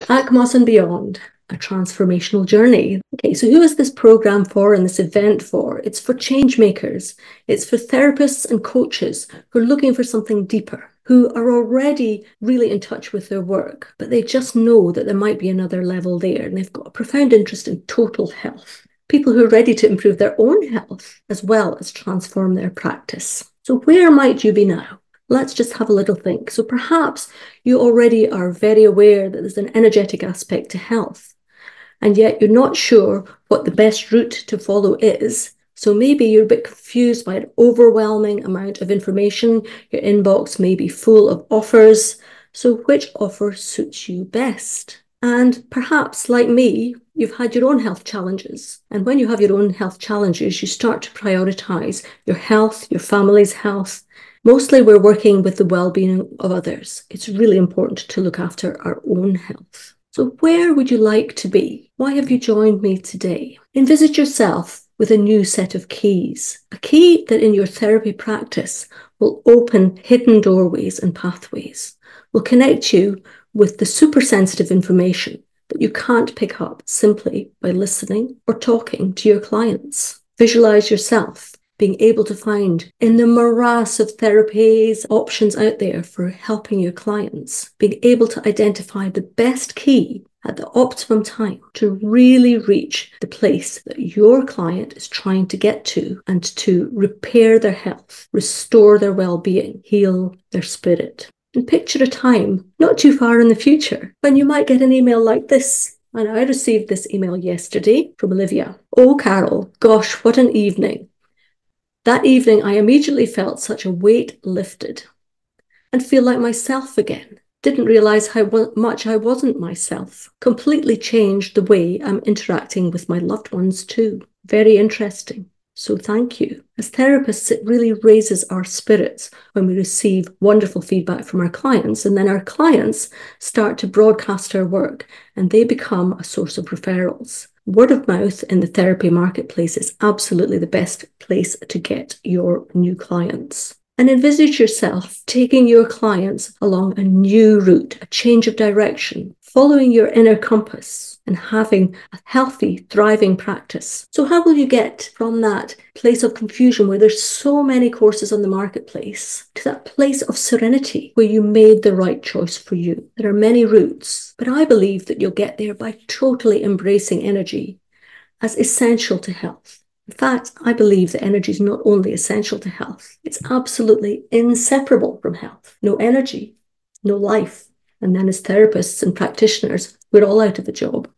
ACMOS and Beyond, a transformational journey. Okay, so who is this program for and this event for? It's for change makers. It's for therapists and coaches who are looking for something deeper, who are already really in touch with their work, but they just know that there might be another level there, and they've got a profound interest in total health. People who are ready to improve their own health as well as transform their practice. So where might you be now? Let's just have a little think. So perhaps you already are very aware that there's an energetic aspect to health, and yet you're not sure what the best route to follow is. So maybe you're a bit confused by an overwhelming amount of information. Your inbox may be full of offers. So which offer suits you best? And perhaps, like me, you've had your own health challenges. And when you have your own health challenges, you start to prioritize your health, your family's health. Mostly we're working with the well-being of others. It's really important to look after our own health. So where would you like to be? Why have you joined me today? Envisage yourself with a new set of keys, a key that in your therapy practice will open hidden doorways and pathways, will connect you with the super sensitive information that you can't pick up simply by listening or talking to your clients. Visualize yourself being able to find in the morass of therapies, options out there for helping your clients, being able to identify the best key at the optimum time to really reach the place that your client is trying to get to and to repair their health, restore their well-being, heal their spirit. And picture a time not too far in the future when you might get an email like this. And I received this email yesterday from Olivia. Oh, Carol, gosh, what an evening. That evening, I immediately felt such a weight lifted and feel like myself again. Didn't realize how much I wasn't myself. Completely changed the way I'm interacting with my loved ones too. Very interesting. So thank you. As therapists, it really raises our spirits when we receive wonderful feedback from our clients, and then our clients start to broadcast our work and they become a source of referrals. Word of mouth in the therapy marketplace is absolutely the best place to get your new clients. And envisage yourself taking your clients along a new route, a change of direction, following your inner compass and having a healthy, thriving practice. So how will you get from that place of confusion where there's so many courses on the marketplace to that place of serenity where you made the right choice for you? There are many routes, but I believe that you'll get there by totally embracing energy as essential to health. In fact, I believe that energy is not only essential to health, it's absolutely inseparable from health. No energy, no life. And then as therapists and practitioners, we're all out of a job.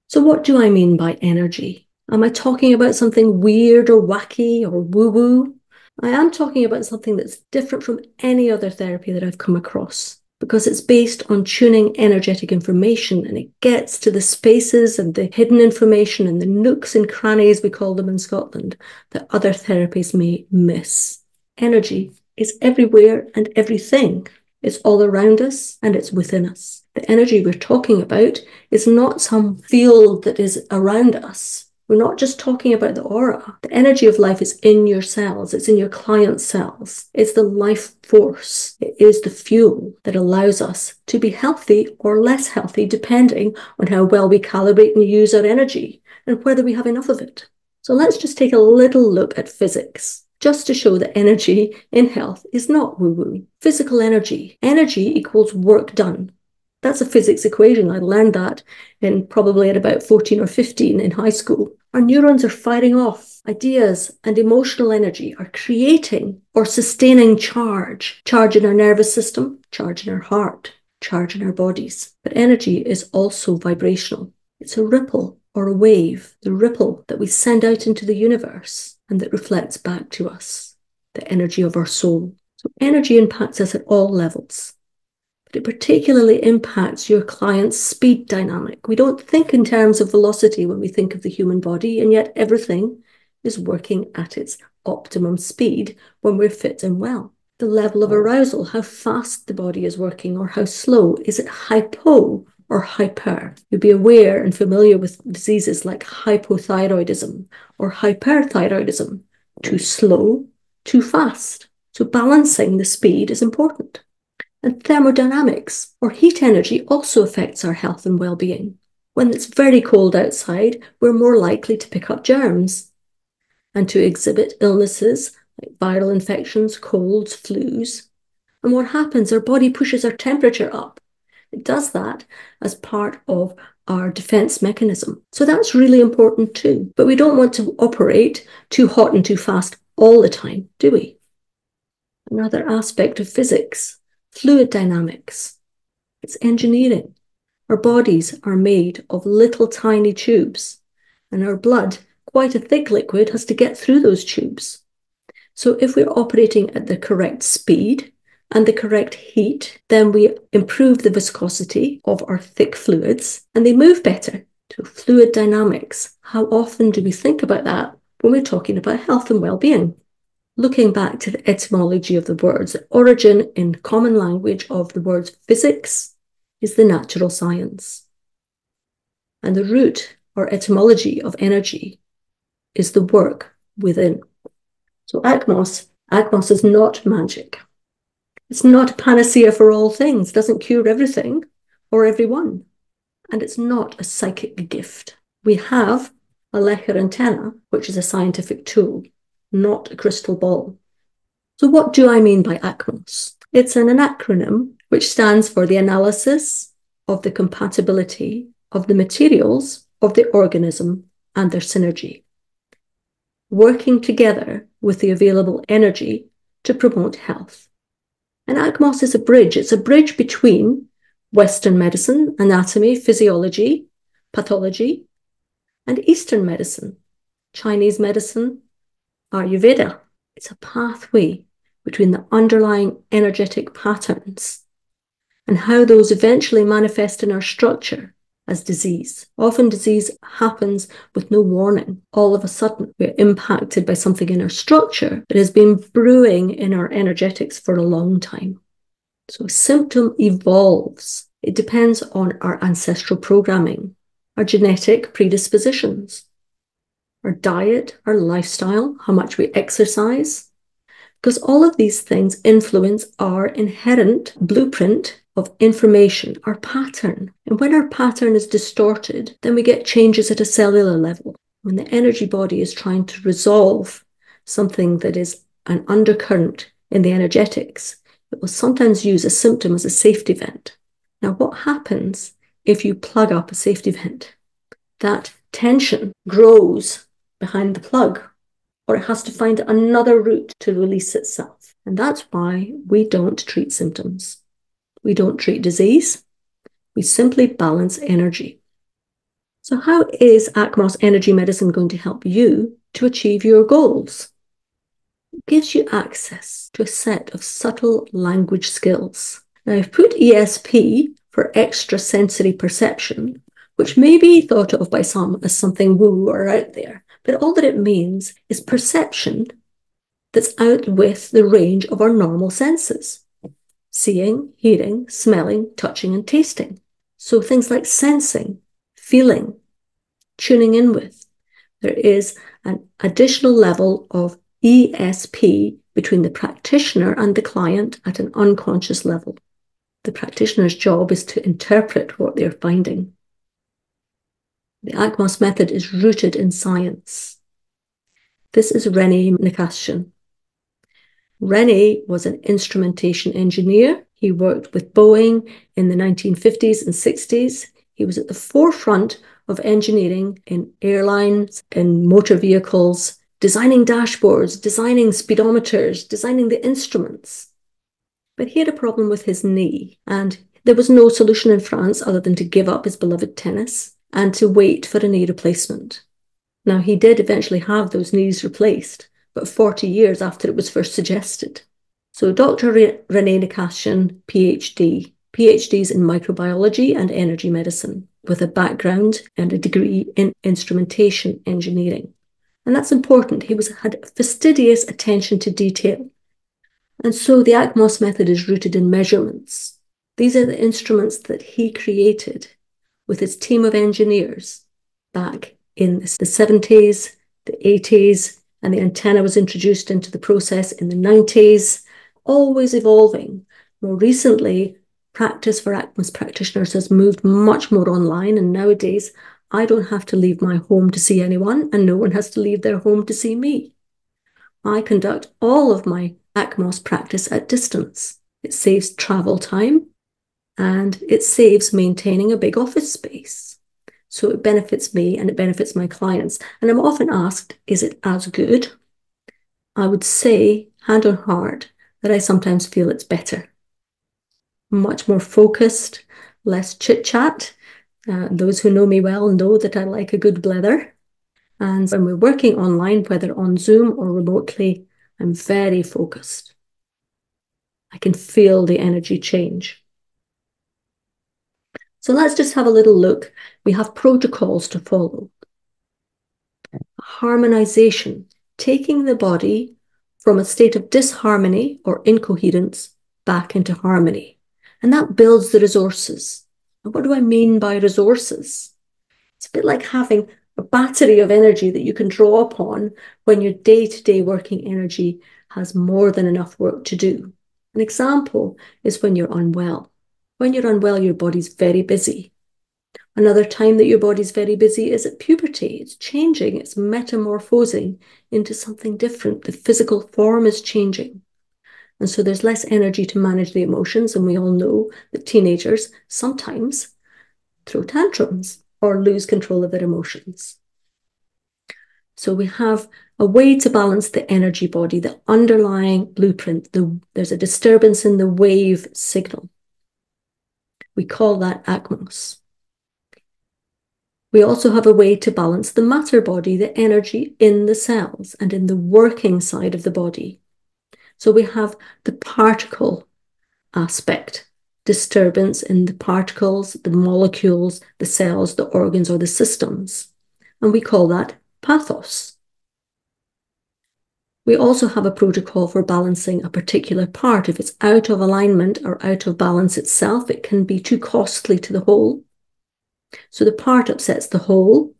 So what do I mean by energy? Am I talking about something weird or wacky or woo-woo? I am talking about something that's different from any other therapy that I've come across, because it's based on tuning energetic information, and it gets to the spaces and the hidden information and the nooks and crannies, we call them in Scotland, that other therapies may miss. Energy is everywhere and everything. It's all around us and it's within us. The energy we're talking about is not some field that is around us. We're not just talking about the aura. The energy of life is in your cells. It's in your client's cells. It's the life force. It is the fuel that allows us to be healthy or less healthy, depending on how well we calibrate and use our energy and whether we have enough of it. So let's just take a little look at physics, just to show that energy in health is not woo-woo. Physical energy. Energy equals work done. That's a physics equation. I learned that in probably at about 14 or 15 in high school. Our neurons are firing off. Ideas and emotional energy are creating or sustaining charge. Charge in our nervous system, charge in our heart, charge in our bodies. But energy is also vibrational. It's a ripple or a wave, the ripple that we send out into the universe and that reflects back to us, the energy of our soul. So energy impacts us at all levels. But it particularly impacts your client's speed dynamic. We don't think in terms of velocity when we think of the human body, and yet everything is working at its optimum speed when we're fit and well. The level of arousal, how fast the body is working or how slow. Is it hypo or hyper? You'll be aware and familiar with diseases like hypothyroidism or hyperthyroidism. Too slow, too fast. So balancing the speed is important. And thermodynamics, or heat energy, also affects our health and well-being. When it's very cold outside, we're more likely to pick up germs and to exhibit illnesses like viral infections, colds, flus. And what happens? Our body pushes our temperature up. It does that as part of our defense mechanism. So that's really important too. But we don't want to operate too hot and too fast all the time, do we? Another aspect of physics, fluid dynamics. It's engineering. Our bodies are made of little tiny tubes, and our blood, quite a thick liquid, has to get through those tubes. So if we're operating at the correct speed and the correct heat, then we improve the viscosity of our thick fluids and they move better. So fluid dynamics, how often do we think about that when we're talking about health and well-being? Looking back to the etymology of the words, the origin in common language of the words physics is the natural science. And the root or etymology of energy is the work within. So ACMOS is not magic. It's not a panacea for all things, doesn't cure everything or everyone. And it's not a psychic gift. We have a Lecher antenna, which is a scientific tool, not a crystal ball. So what do I mean by ACMOS? It's an acronym which stands for the analysis of the compatibility of the materials of the organism and their synergy, working together with the available energy to promote health. And ACMOS is a bridge. It's a bridge between Western medicine, anatomy, physiology, pathology, and Eastern medicine, Chinese medicine, Ayurveda. It's a pathway between the underlying energetic patterns and how those eventually manifest in our structure as disease. Often disease happens with no warning. All of a sudden, we're impacted by something in our structure that has been brewing in our energetics for a long time. So a symptom evolves. It depends on our ancestral programming, our genetic predispositions, our diet, our lifestyle, how much we exercise, because all of these things influence our inherent blueprint of information, our pattern. And when our pattern is distorted, then we get changes at a cellular level. When the energy body is trying to resolve something that is an undercurrent in the energetics, it will sometimes use a symptom as a safety vent. Now, what happens if you plug up a safety vent? That tension grows behind the plug, or it has to find another route to release itself. And that's why we don't treat symptoms. We don't treat disease. We simply balance energy. So how is ACMOS Energy Medicine going to help you to achieve your goals? It gives you access to a set of subtle language skills. Now, I've put ESP for extrasensory perception, which may be thought of by some as something woo or out there. But all that it means is perception that's out with the range of our normal senses. Seeing, hearing, smelling, touching, and tasting. So things like sensing, feeling, tuning in with. There is an additional level of ESP between the practitioner and the client at an unconscious level. The practitioner's job is to interpret what they're finding. The ACMOS method is rooted in science. This is René Nakashian. René was an instrumentation engineer. He worked with Boeing in the 1950s and 60s. He was at the forefront of engineering in airlines, in motor vehicles, designing dashboards, designing speedometers, designing the instruments. But he had a problem with his knee, and there was no solution in France other than to give up his beloved tennis and to wait for a knee replacement. Now, he did eventually have those knees replaced, but 40 years after it was first suggested. So Dr. René Nakashian, PhDs in microbiology and energy medicine, with a background and a degree in instrumentation engineering. And that's important. He had fastidious attention to detail. And so the ACMOS method is rooted in measurements. These are the instruments that he created with his team of engineers back in the 70s, the 80s, and the antenna was introduced into the process in the 90s, always evolving More recently, practice for ACMOS practitioners has moved much more online, and nowadays I don't have to leave my home to see anyone, and no one has to leave their home to see me. I conduct all of my ACMOS practice at distance. It saves travel time, and it saves maintaining a big office space. So it benefits me and it benefits my clients. And I'm often asked, is it as good? I would say, hand on heart, that I sometimes feel it's better. Much more focused, less chit-chat. Those who know me well know that I like a good blether. And when we're working online, whether on Zoom or remotely, I'm very focused. I can feel the energy change. So let's just have a little look. We have protocols to follow. Harmonization, taking the body from a state of disharmony or incoherence back into harmony. And that builds the resources. And what do I mean by resources? It's a bit like having a battery of energy that you can draw upon when your day-to-day working energy has more than enough work to do. An example is when you're unwell. When you're unwell, your body's very busy. Another time that your body's very busy is at puberty. It's changing, it's metamorphosing into something different. The physical form is changing. And so there's less energy to manage the emotions. And we all know that teenagers sometimes throw tantrums or lose control of their emotions. So we have a way to balance the energy body, the underlying blueprint. There's a disturbance in the wave signal. We call that ACMOS. We also have a way to balance the matter body, the energy in the cells and in the working side of the body. So we have the particle aspect, disturbance in the particles, the molecules, the cells, the organs, or the systems. And we call that pathos. We also have a protocol for balancing a particular part. If it's out of alignment or out of balance itself, it can be too costly to the whole. So the part upsets the whole,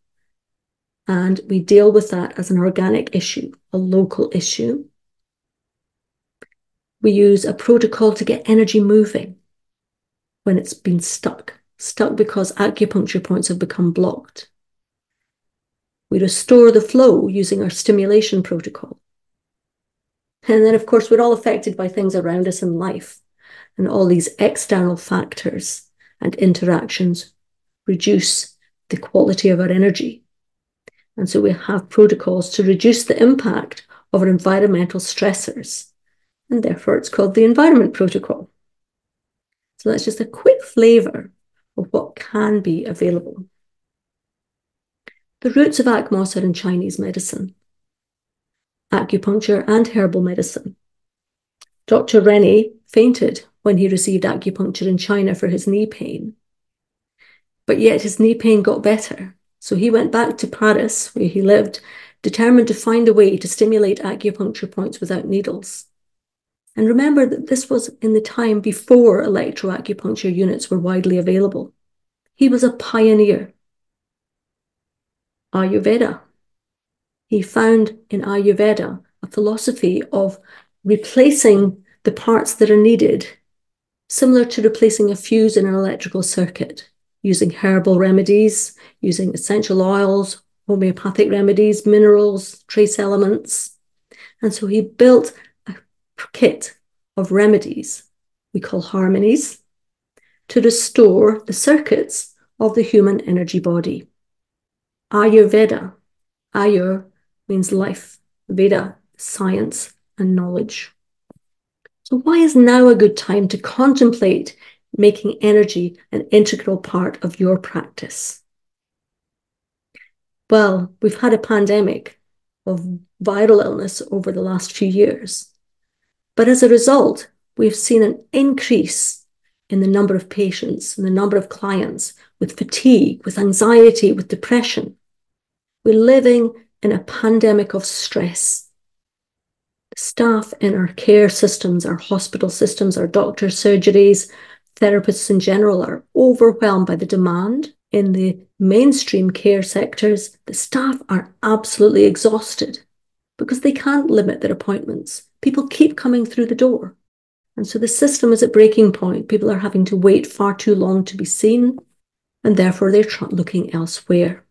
and we deal with that as an organic issue, a local issue. We use a protocol to get energy moving when it's been stuck because acupuncture points have become blocked. We restore the flow using our stimulation protocol. And then, of course, we're all affected by things around us in life, and all these external factors and interactions reduce the quality of our energy. And so we have protocols to reduce the impact of our environmental stressors. And therefore, it's called the environment protocol. So that's just a quick flavor of what can be available. The roots of ACMOS are in Chinese medicine, acupuncture and herbal medicine. Dr. Rennie fainted when he received acupuncture in China for his knee pain. But yet his knee pain got better. So he went back to Paris, where he lived, determined to find a way to stimulate acupuncture points without needles. And remember that this was in the time before electroacupuncture units were widely available. He was a pioneer. Ayurveda. He found in Ayurveda a philosophy of replacing the parts that are needed, similar to replacing a fuse in an electrical circuit, using herbal remedies, using essential oils, homeopathic remedies, minerals, trace elements. And so he built a kit of remedies we call harmonies to restore the circuits of the human energy body. Ayurveda. Ayur means life. Veda, science and knowledge. So why is now a good time to contemplate making energy an integral part of your practice? Well, we've had a pandemic of viral illness over the last few years. But as a result, we've seen an increase in the number of patients and the number of clients with fatigue, with anxiety, with depression. We're living in a pandemic of stress. Staff in our care systems, our hospital systems, our doctors, surgeries, therapists in general are overwhelmed by the demand. In the mainstream care sectors, the staff are absolutely exhausted because they can't limit their appointments. People keep coming through the door. And so the system is at breaking point. People are having to wait far too long to be seen, and therefore they're looking elsewhere.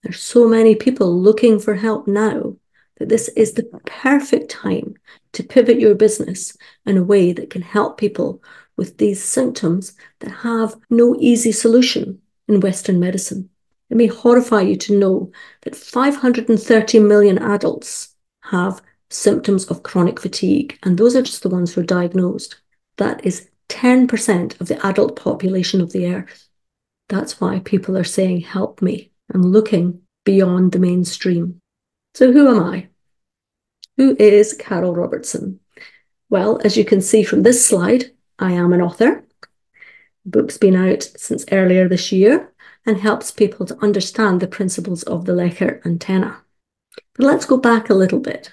There's so many people looking for help now that this is the perfect time to pivot your business in a way that can help people with these symptoms that have no easy solution in Western medicine. It may horrify you to know that 530 million adults have symptoms of chronic fatigue, and those are just the ones who are diagnosed. That is 10% of the adult population of the earth. That's why people are saying, help me. I'm looking beyond the mainstream. So who am I? Who is Carol Robertson? Well, as you can see from this slide, I am an author. The book's been out since earlier this year and helps people to understand the principles of the Lecher antenna. But let's go back a little bit.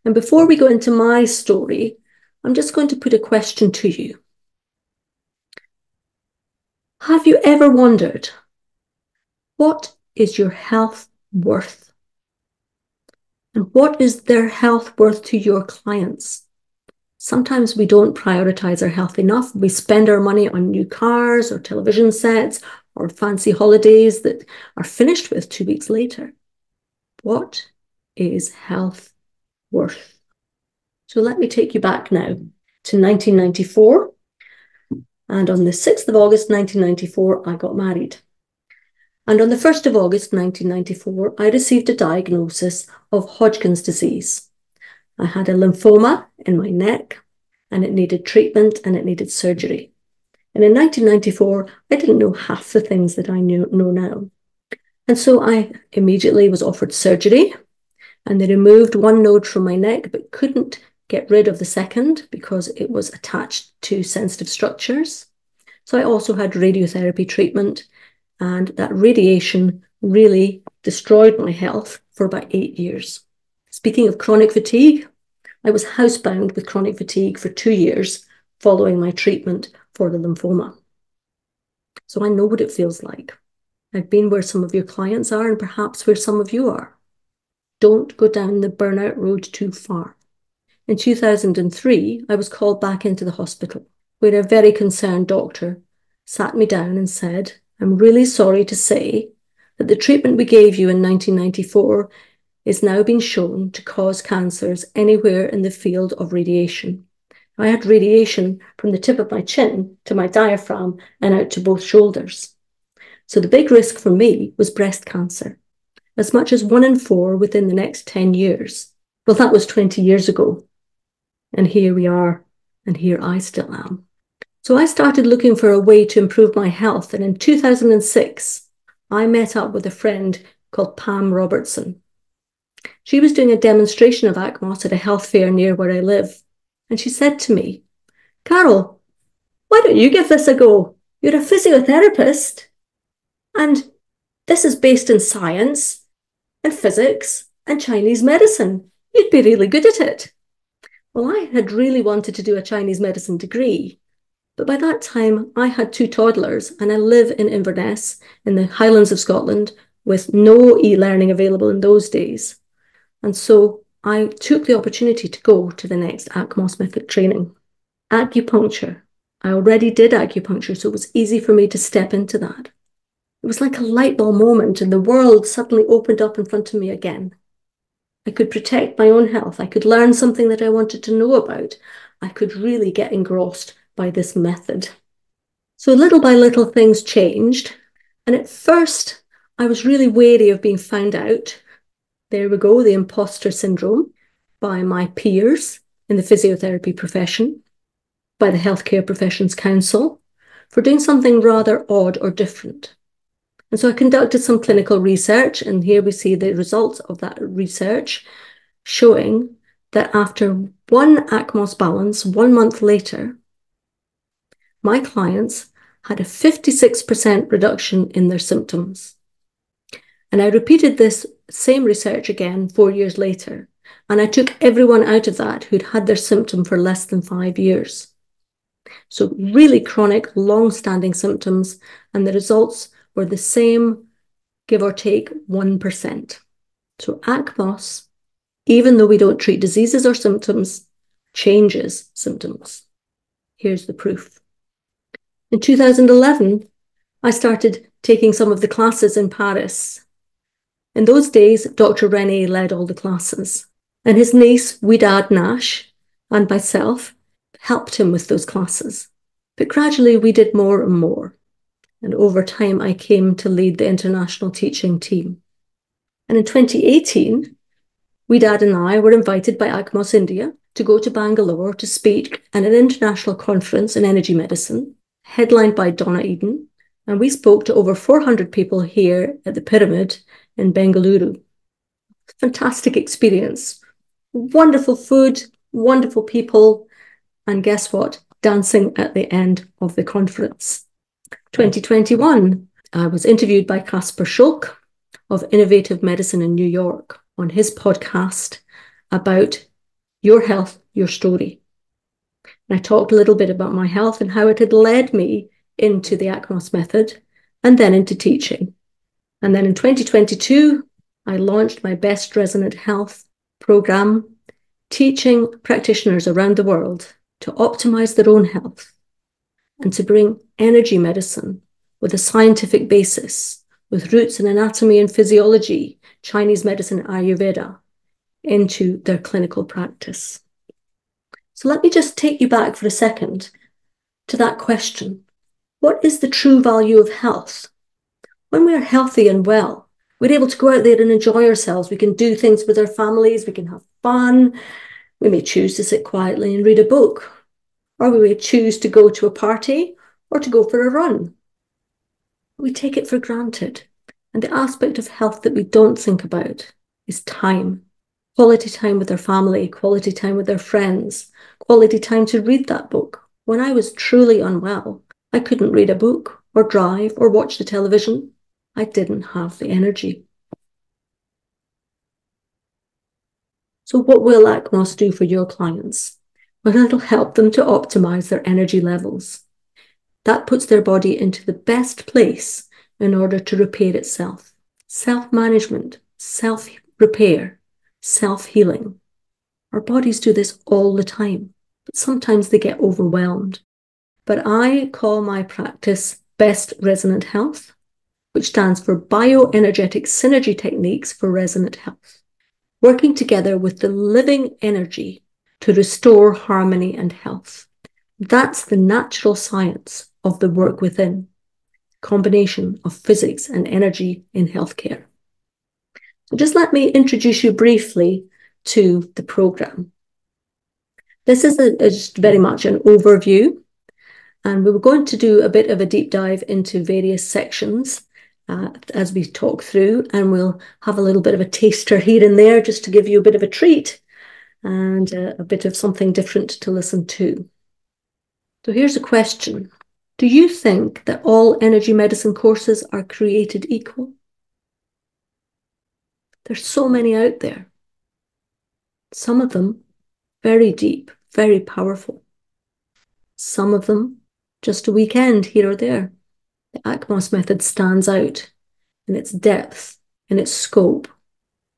And before we go into my story, I'm just going to put a question to you. Have you ever wondered, what is your health worth? And what is their health worth to your clients? Sometimes we don't prioritize our health enough. We spend our money on new cars or television sets or fancy holidays that are finished with 2 weeks later. What is health worth? So let me take you back now to 1994. And on the 6th of August, 1994, I got married. And on the 1st of August, 1994, I received a diagnosis of Hodgkin's disease. I had a lymphoma in my neck, and it needed treatment and it needed surgery. And in 1994, I didn't know half the things that I know now. And so I immediately was offered surgery, and they removed one node from my neck, but couldn't get rid of the second because it was attached to sensitive structures. So I also had radiotherapy treatment, and that radiation really destroyed my health for about 8 years. Speaking of chronic fatigue, I was housebound with chronic fatigue for 2 years following my treatment for the lymphoma. So I know what it feels like. I've been where some of your clients are and perhaps where some of you are. Don't go down the burnout road too far. In 2003, I was called back into the hospital where a very concerned doctor sat me down and said, I'm really sorry to say that the treatment we gave you in 1994 is now being shown to cause cancers anywhere in the field of radiation. I had radiation from the tip of my chin to my diaphragm and out to both shoulders. So the big risk for me was breast cancer, as much as 1 in 4 within the next 10 years. Well, that was 20 years ago. And here we are, and here I still am. So I started looking for a way to improve my health. And in 2006, I met up with a friend called Pam Robertson. She was doing a demonstration of ACMOS at a health fair near where I live. And she said to me, Carol, why don't you give this a go? You're a physiotherapist, and this is based in science and physics and Chinese medicine. You'd be really good at it. Well, I had really wanted to do a Chinese medicine degree, but by that time I had 2 toddlers and I live in Inverness in the Highlands of Scotland with no e-learning available in those days. And so I took the opportunity to go to the next ACMOS Method training. Acupuncture. I already did acupuncture, so it was easy for me to step into that. It was like a light bulb moment and the world suddenly opened up in front of me again. I could protect my own health. I could learn something that I wanted to know about. I could really get engrossed by this method. So little by little things changed. And at first, I was really wary of being found out. There we go, the imposter syndrome, by my peers in the physiotherapy profession, by the Healthcare Professions Council, for doing something rather odd or different. And so I conducted some clinical research, and here we see the results of that research showing that after 1 ACMOS balance, 1 month later, my clients had a 56% reduction in their symptoms. And I repeated this same research again 4 years later, and I took everyone out of that who'd had their symptom for less than 5 years. So really chronic, long-standing symptoms, and the results were the same, give or take 1%. So ACMOS, even though we don't treat diseases or symptoms, changes symptoms. Here's the proof. In 2011, I started taking some of the classes in Paris. In those days, Dr. Rene led all the classes, and his niece, Widad Nash, and myself helped him with those classes. But gradually we did more and more. And over time, I came to lead the international teaching team. And in 2018, Widad and I were invited by ACMOS India to go to Bangalore to speak at an international conference in energy medicine, headlined by Donna Eden. And we spoke to over 400 people here at the Pyramid in Bengaluru. Fantastic experience. Wonderful food, wonderful people, and guess what? Dancing at the end of the conference. 2021, I was interviewed by Kasper Schulk of Innovative Medicine in New York on his podcast about your health, your story. And I talked a little bit about my health and how it had led me into the ACMOS method and then into teaching. And then in 2022, I launched my Best Resonant Health program, teaching practitioners around the world to optimize their own health and to bring energy medicine with a scientific basis, with roots in anatomy and physiology, Chinese medicine, Ayurveda, into their clinical practice. So let me just take you back for a second to that question. What is the true value of health? When we are healthy and well, we're able to go out there and enjoy ourselves. We can do things with our families. We can have fun. We may choose to sit quietly and read a book, or we may choose to go to a party or to go for a run. We take it for granted. And the aspect of health that we don't think about is time. Quality time with our family, quality time with our friends, quality time to read that book. When I was truly unwell, I couldn't read a book or drive or watch the television. I didn't have the energy. So what will ACMOS do for your clients? Well, it'll help them to optimize their energy levels. That puts their body into the best place in order to repair itself. Self-management, self-repair, self-healing. Our bodies do this all the time, but sometimes they get overwhelmed. But I call my practice Best Resonant Health, which stands for Bioenergetic Synergy Techniques for Resonant Health, working together with the living energy to restore harmony and health. That's the natural science of the work within, combination of physics and energy in healthcare. So just let me introduce you briefly to the program. This is just very much an overview, and we were going to do a bit of a deep dive into various sections as we talk through, and we'll have a little bit of a taster here and there just to give you a bit of a treat and a bit of something different to listen to. So here's a question. Do you think that all energy medicine courses are created equal? There's so many out there. Some of them very deep, very powerful. Some of them just a weekend here or there. The ACMOS method stands out in its depth, in its scope,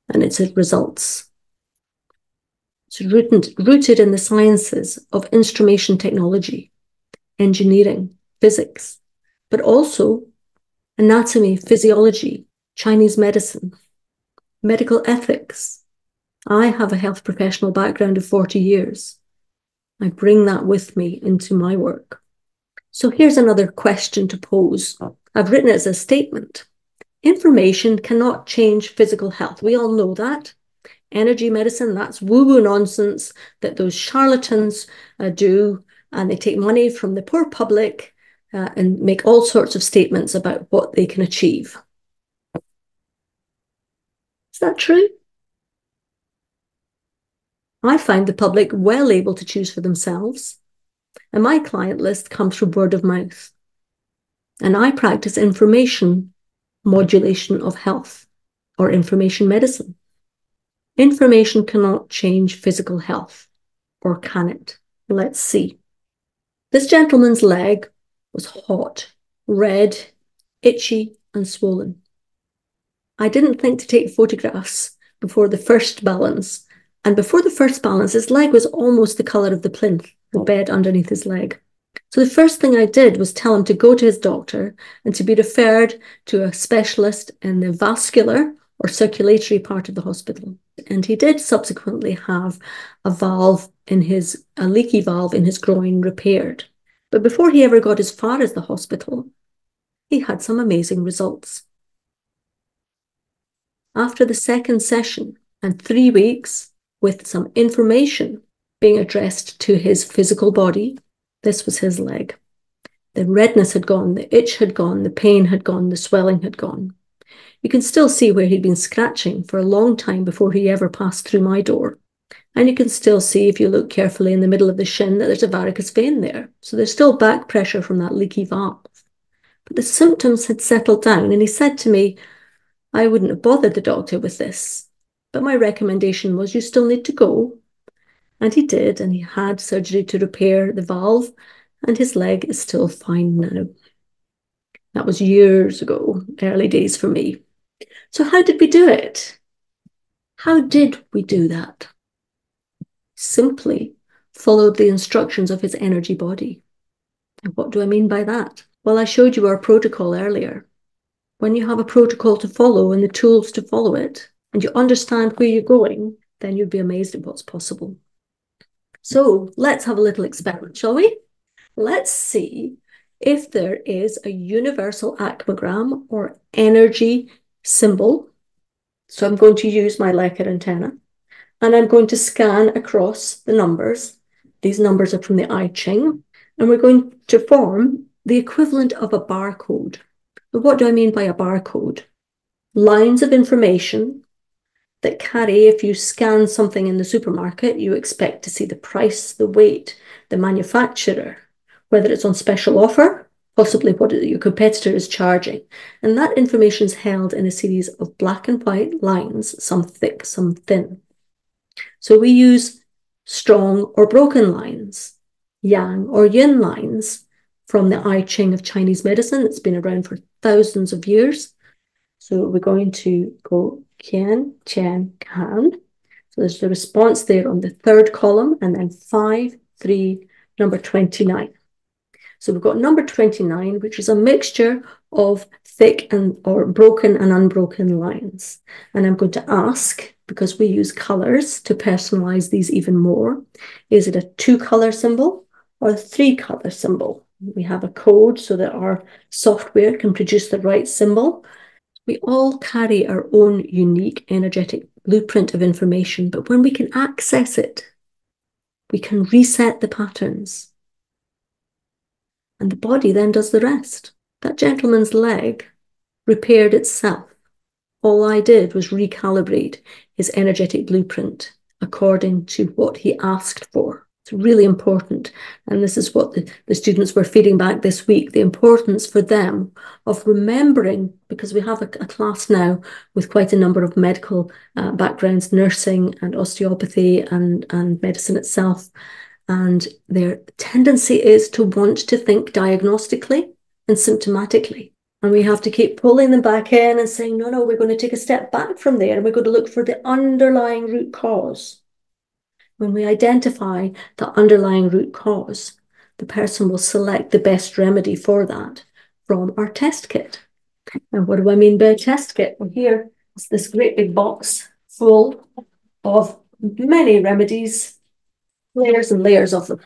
and its results. It's rooted in the sciences of instrumentation technology, engineering, physics, but also anatomy, physiology, Chinese medicine, medical ethics. I have a health professional background of 40 years. I bring that with me into my work. So here's another question to pose. I've written it as a statement. Information cannot change physical health. We all know that. Energy medicine, that's woo-woo nonsense that those charlatans do, and they take money from the poor public and make all sorts of statements about what they can achieve. Is that true? I find the public well able to choose for themselves, and my client list comes from word of mouth. And I practice information modulation of health, or information medicine. Information cannot change physical health, or can it? Let's see. This gentleman's leg was hot, red, itchy, and swollen. I didn't think to take photographs before the first balance, and before the first balance, his leg was almost the colour of the plinth, the bed underneath his leg. So the first thing I did was tell him to go to his doctor and to be referred to a specialist in the vascular or circulatory part of the hospital. And he did subsequently have a leaky valve in his groin repaired. But before he ever got as far as the hospital, he had some amazing results. After the second session and 3 weeks with some information being addressed to his physical body, this was his leg. The redness had gone, the itch had gone, the pain had gone, the swelling had gone. You can still see where he'd been scratching for a long time before he ever passed through my door. And you can still see, if you look carefully in the middle of the shin, that there's a varicose vein there. So there's still back pressure from that leaky valve. But the symptoms had settled down, and he said to me, I wouldn't have bothered the doctor with this, but my recommendation was you still need to go. And he did, and he had surgery to repair the valve, and his leg is still fine now. That was years ago, early days for me. So how did we do it? How did we do that? Simply followed the instructions of his energy body. And what do I mean by that? Well, I showed you our protocol earlier. When you have a protocol to follow and the tools to follow it, and you understand where you're going, then you'd be amazed at what's possible. So let's have a little experiment, shall we? Let's see if there is a universal ACMOgram or energy symbol. So I'm going to use my Lecker antenna, and I'm going to scan across the numbers. These numbers are from the I Ching, and we're going to form the equivalent of a barcode. But what do I mean by a barcode? Lines of information that carry, if you scan something in the supermarket, you expect to see the price, the weight, the manufacturer, whether it's on special offer, possibly what your competitor is charging. And that information is held in a series of black and white lines, some thick, some thin. So we use strong or broken lines, yang or yin lines from the I Ching of Chinese medicine that's been around for thousands of years. So we're going to go Qian, Qian, Kan. So there's the response there on the third column, and then 5, 3, number 29. So we've got number 29, which is a mixture of thick or broken and unbroken lines. And I'm going to ask, because we use colors to personalize these even more, is it a 2-color symbol or a 3-color symbol? We have a code so that our software can produce the right symbol. We all carry our own unique energetic blueprint of information, but when we can access it, we can reset the patterns. And the body then does the rest. That gentleman's leg repaired itself. All I did was recalibrate his energetic blueprint according to what he asked for. It's really important. And this is what the students were feeding back this week, the importance for them of remembering, because we have a class now with quite a number of medical backgrounds, nursing and osteopathy and medicine itself. And their tendency is to want to think diagnostically and symptomatically. And we have to keep pulling them back in and saying, no, we're going to take a step back from there and we're going to look for the underlying root cause. When we identify the underlying root cause, the person will select the best remedy for that from our test kit. And what do I mean by a test kit? Well, here is this great big box full of many remedies, layers and layers of them.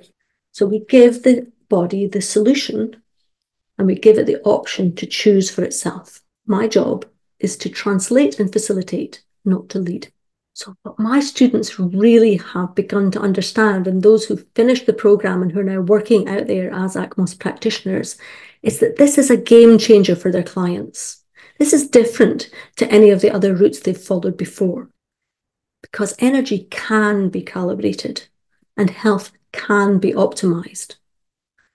So we give the body the solution and we give it the option to choose for itself. My job is to translate and facilitate, not to lead. So what my students really have begun to understand, and those who've finished the program and who are now working out there as ACMOS practitioners, is that this is a game changer for their clients. This is different to any of the other routes they've followed before, because energy can be calibrated and health can be optimized.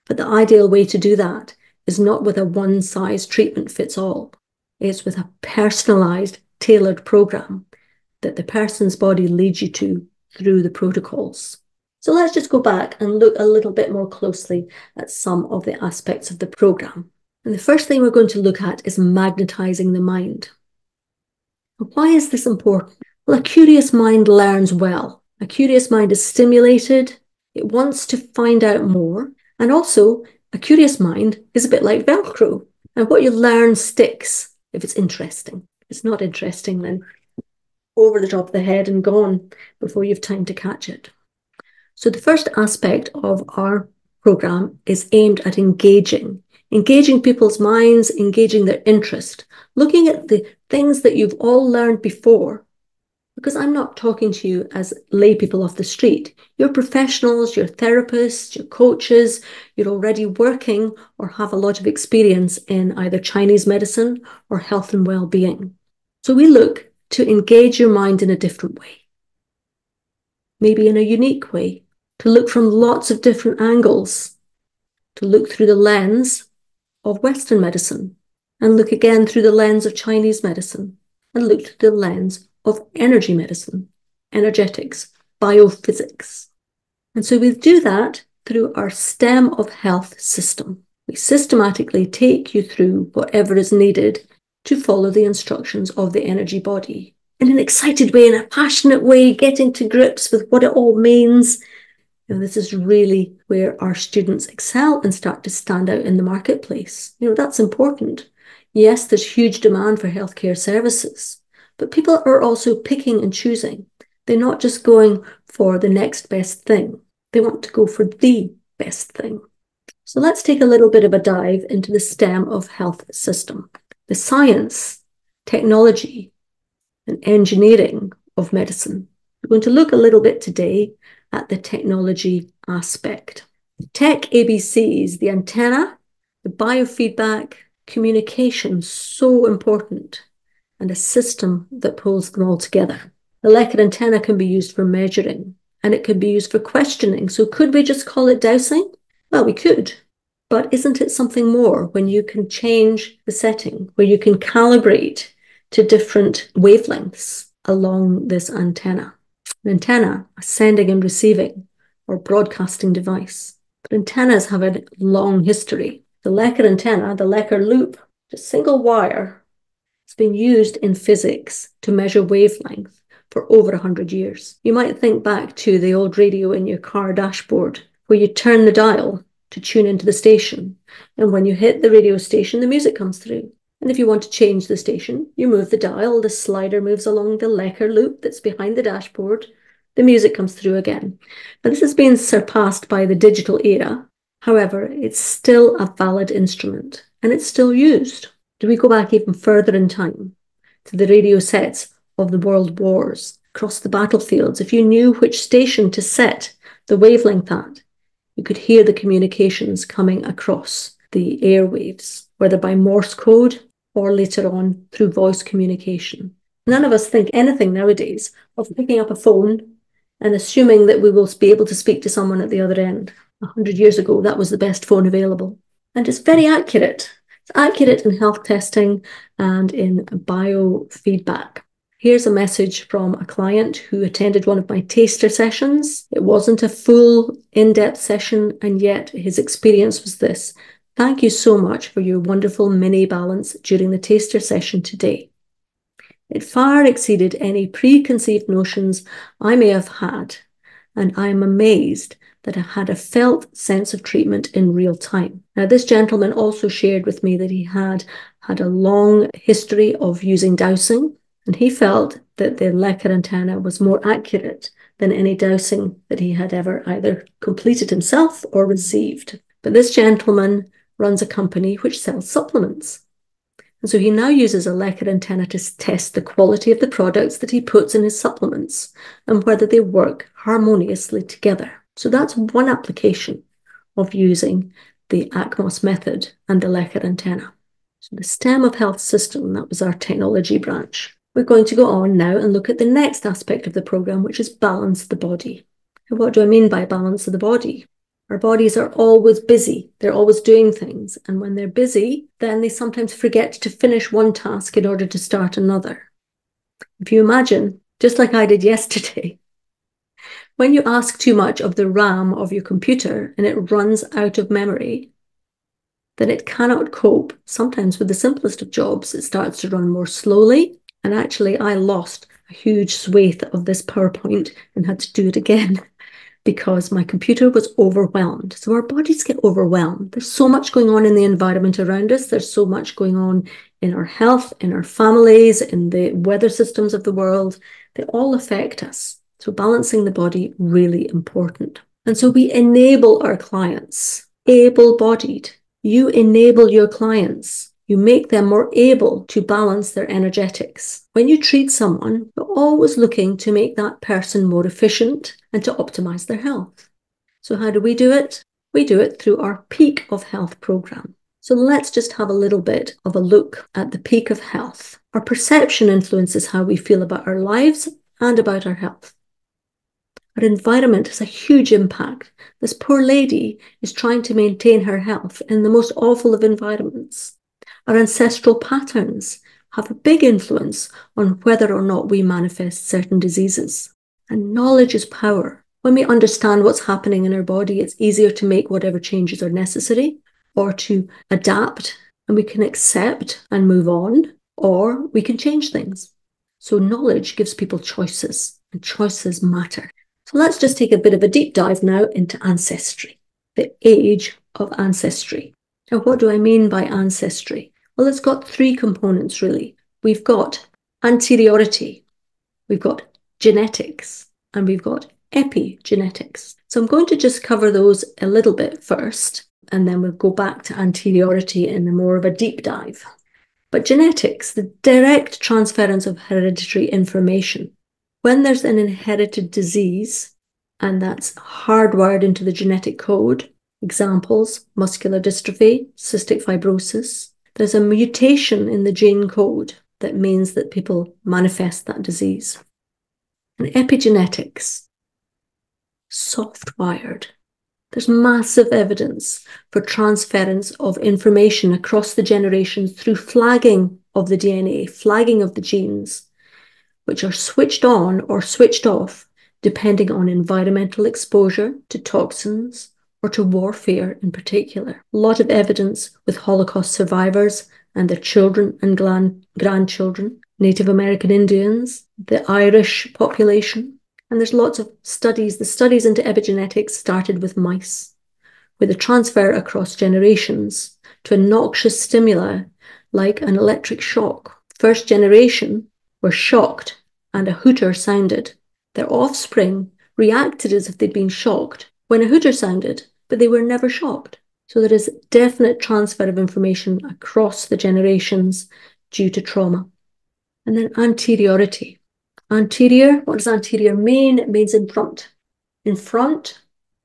But the ideal way to do that is not with a one-size treatment fits all. It's with a personalized, tailored program that the person's body leads you to through the protocols. So let's just go back and look a little bit more closely at some of the aspects of the program. And the first thing we're going to look at is magnetizing the mind. Why is this important? Well, a curious mind learns well. A curious mind is stimulated. It wants to find out more. And also, A curious mind is a bit like Velcro, and what you learn sticks if it's interesting. If it's not interesting, then over the top of the head and gone before you've time to catch it. So the first aspect of our program is aimed at engaging people's minds, engaging their interest, looking at the things that you've all learned before. Because I'm not talking to you as lay people off the street. You're professionals, you're therapists, you're coaches, you're already working or have a lot of experience in either Chinese medicine or health and well-being. So we look to engage your mind in a different way, maybe in a unique way, to look from lots of different angles, to look through the lens of Western medicine, and look again through the lens of Chinese medicine, and look through the lens of energy medicine, energetics, biophysics. And so we do that through our stem of health system. We systematically take you through whatever is needed to follow the instructions of the energy body in an excited way, in a passionate way, getting to grips with what it all means. This is really where our students excel and start to stand out in the marketplace. That's important. Yes, there's huge demand for healthcare services, but people are also picking and choosing. They're not just going for the next best thing. They want to go for the best thing. So let's take a little bit of a dive into the stem of health system, the science, technology, and engineering of medicine. We're going to look a little bit today at the technology aspect. Tech ABCs, the antenna, the biofeedback, communication, so important, and a system that pulls them all together. The Lecker antenna can be used for measuring, and it can be used for questioning. So could we just call it dowsing? Well, we could. But isn't it something more when you can change the setting, where you can calibrate to different wavelengths along this antenna? An antenna, a sending and receiving or broadcasting device. But antennas have a long history. The Lecker antenna, the Lecker loop, a single wire, has been used in physics to measure wavelength for over 100 years. You might think back to the old radio in your car dashboard, where you turn the dial to tune into the station. And when you hit the radio station, the music comes through. And if you want to change the station, you move the dial, the slider moves along the Lecker loop that's behind the dashboard, the music comes through again. Now, this has been surpassed by the digital era. However, it's still a valid instrument and it's still used. Do we go back even further in time to the radio sets of the world wars, across the battlefields? If you knew which station to set the wavelength at, you could hear the communications coming across the airwaves, whether by Morse code or later on through voice communication. None of us think anything nowadays of picking up a phone and assuming that we will be able to speak to someone at the other end. 100 years ago, that was the best phone available. And it's very accurate. It's accurate in health testing and in biofeedback. Here's a message from a client who attended one of my taster sessions. It wasn't a full in-depth session, and yet his experience was this: "Thank you so much for your wonderful mini balance during the taster session today. It far exceeded any preconceived notions I may have had, and I am amazed that I had a felt sense of treatment in real time." Now, this gentleman also shared with me that he had a long history of using dowsing, and he felt that the Lecker antenna was more accurate than any dowsing that he had ever either completed himself or received. But this gentleman runs a company which sells supplements. And so he now uses a Lecker antenna to test the quality of the products that he puts in his supplements and whether they work harmoniously together. So that's one application of using the ACMOS method and the Lecker antenna. So the stem of health system, that was our technology branch. We're going to go on now and look at the next aspect of the program, which is balance the body. And what do I mean by balance of the body? Our bodies are always busy. They're always doing things. And when they're busy, then they sometimes forget to finish one task in order to start another. If you imagine, just like I did yesterday, when you ask too much of the RAM of your computer and it runs out of memory, then it cannot cope sometimes with the simplest of jobs. It starts to run more slowly. And actually, I lost a huge swathe of this PowerPoint and had to do it again because my computer was overwhelmed. So our bodies get overwhelmed. There's so much going on in the environment around us. There's so much going on in our health, in our families, in the weather systems of the world. They all affect us. So balancing the body, really important. And so we enable our clients, able-bodied. You enable your clients. You make them more able to balance their energetics. When you treat someone, you're always looking to make that person more efficient and to optimize their health. So how do we do it? We do it through our Peak of Health program. So let's just have a little bit of a look at the peak of health. Our perception influences how we feel about our lives and about our health. Our environment has a huge impact. This poor lady is trying to maintain her health in the most awful of environments. Our ancestral patterns have a big influence on whether or not we manifest certain diseases. And knowledge is power. When we understand what's happening in our body, it's easier to make whatever changes are necessary or to adapt, and we can accept and move on, or we can change things. So knowledge gives people choices, and choices matter. So let's just take a bit of a deep dive now into ancestry, the age of ancestry. Now, what do I mean by ancestry? Well, it's got three components, really. We've got anteriority, we've got genetics, and we've got epigenetics. So I'm going to just cover those a little bit first, and then we'll go back to anteriority in a more of a deep dive. But genetics, the direct transference of hereditary information. When there's an inherited disease, and that's hardwired into the genetic code, examples, muscular dystrophy, cystic fibrosis, there's a mutation in the gene code that means that people manifest that disease. And epigenetics, soft-wired. There's massive evidence for transference of information across the generations through flagging of the DNA, flagging of the genes, which are switched on or switched off depending on environmental exposure to toxins or to warfare in particular. A lot of evidence with Holocaust survivors and their children and grandchildren, Native American Indians, the Irish population. And there's lots of studies. The studies into epigenetics started with mice, where the transfer across generations to a noxious stimuli like an electric shock. First generation were shocked and a hooter sounded. Their offspring reacted as if they'd been shocked when a hooter sounded, but they were never shocked. So there is definite transfer of information across the generations due to trauma. And then anteriority. Anterior, what does anterior mean? It means in front. In front,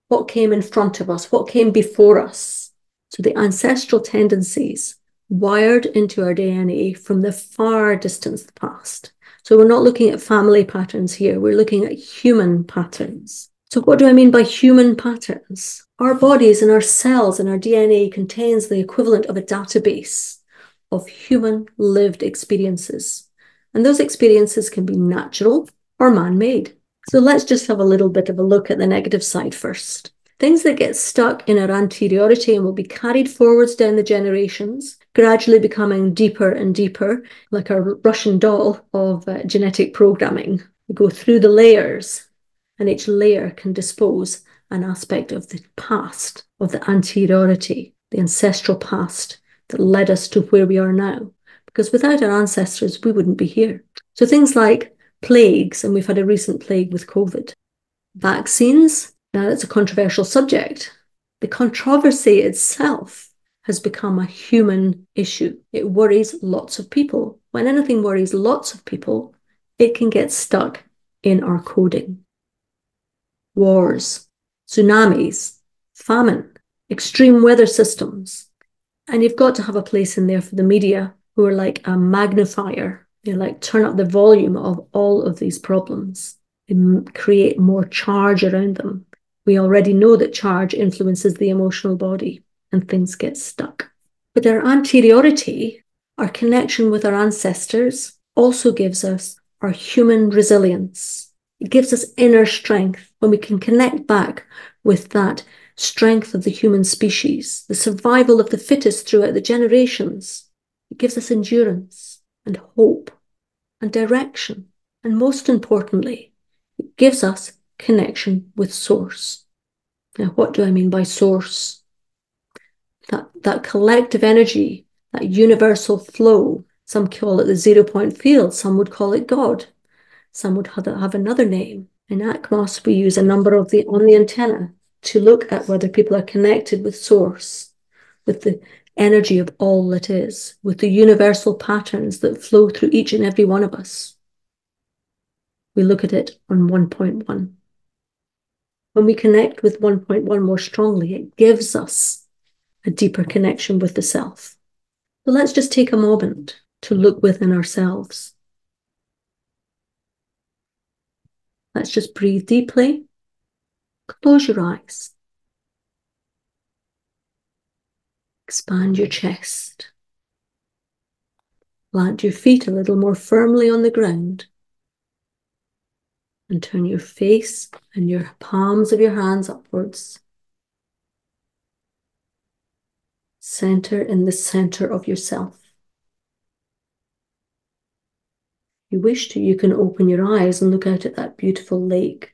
what came in front of us? What came before us? So the ancestral tendencies wired into our DNA from the far distant past. So we're not looking at family patterns here. We're looking at human patterns. So what do I mean by human patterns? Our bodies and our cells and our DNA contains the equivalent of a database of human lived experiences. And those experiences can be natural or man-made. So let's just have a little bit of a look at the negative side first. Things that get stuck in our anteriority and will be carried forwards down the generations, gradually becoming deeper and deeper, like a Russian doll of genetic programming. We go through the layers, and each layer can dispose an aspect of the past, of the anteriority, the ancestral past that led us to where we are now. Because without our ancestors, we wouldn't be here. So things like plagues, and we've had a recent plague with COVID. Vaccines, now that's a controversial subject. The controversy itself has become a human issue. It worries lots of people. When anything worries lots of people, it can get stuck in our coding. Wars, tsunamis, famine, extreme weather systems. And you've got to have a place in there for the media who are like a magnifier. They like turn up the volume of all of these problems. They create more charge around them. We already know that charge influences the emotional body and things get stuck. But our anteriority, our connection with our ancestors, also gives us our human resilience. It gives us inner strength when we can connect back with that strength of the human species, the survival of the fittest throughout the generations. It gives us endurance and hope and direction. And most importantly, it gives us connection with source. Now, what do I mean by source? That collective energy, that universal flow. Some call it the 0-point field, some would call it God, some would have another name. In ACMOS, we use a number on the antenna to look at whether people are connected with source, with the energy of all that is, with the universal patterns that flow through each and every one of us. We look at it on 1.1. When we connect with 1.1 more strongly, it gives us a deeper connection with the self. So let's just take a moment to look within ourselves. Let's just breathe deeply. Close your eyes. Expand your chest. Plant your feet a little more firmly on the ground. And turn your face and your palms of your hands upwards. Center in the center of yourself. If you wish to, you can open your eyes and look out at that beautiful lake.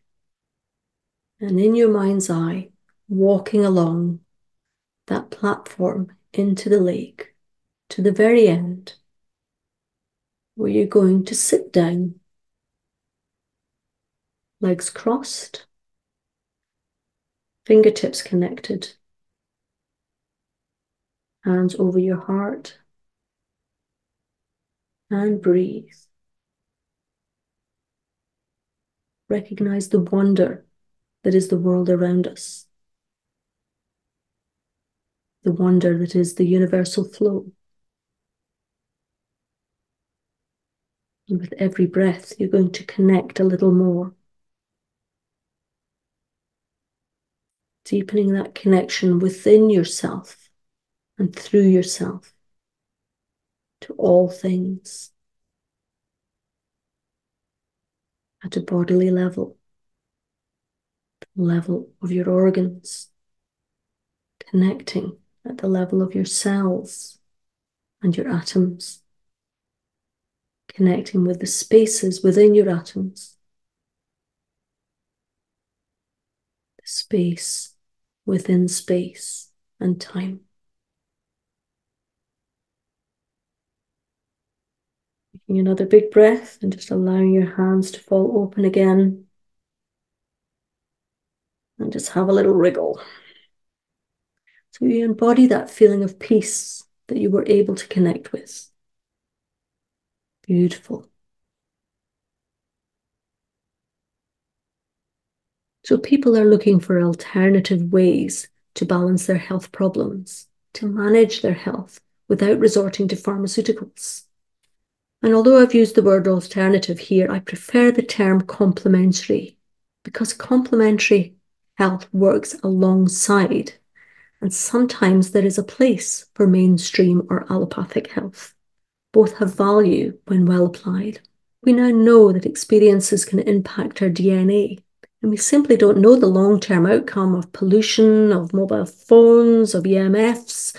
And in your mind's eye, walking along that platform into the lake, to the very end, where you're going to sit down, legs crossed, fingertips connected, hands over your heart, and breathe. Recognize the wonder that is the world around us, the wonder that is the universal flow. And with every breath, you're going to connect a little more, deepening that connection within yourself and through yourself to all things at a bodily level, the level of your organs, connecting at the level of your cells and your atoms, connecting with the spaces within your atoms, the space within space and time. Taking another big breath and just allowing your hands to fall open again. And just have a little wriggle. So you embody that feeling of peace that you were able to connect with. Beautiful. So people are looking for alternative ways to balance their health problems, to manage their health without resorting to pharmaceuticals. And although I've used the word alternative here, I prefer the term complementary, because complementary health works alongside, and sometimes there is a place for mainstream or allopathic health. Both have value when well applied. We now know that experiences can impact our DNA, and we simply don't know the long-term outcome of pollution, of mobile phones, of EMFs.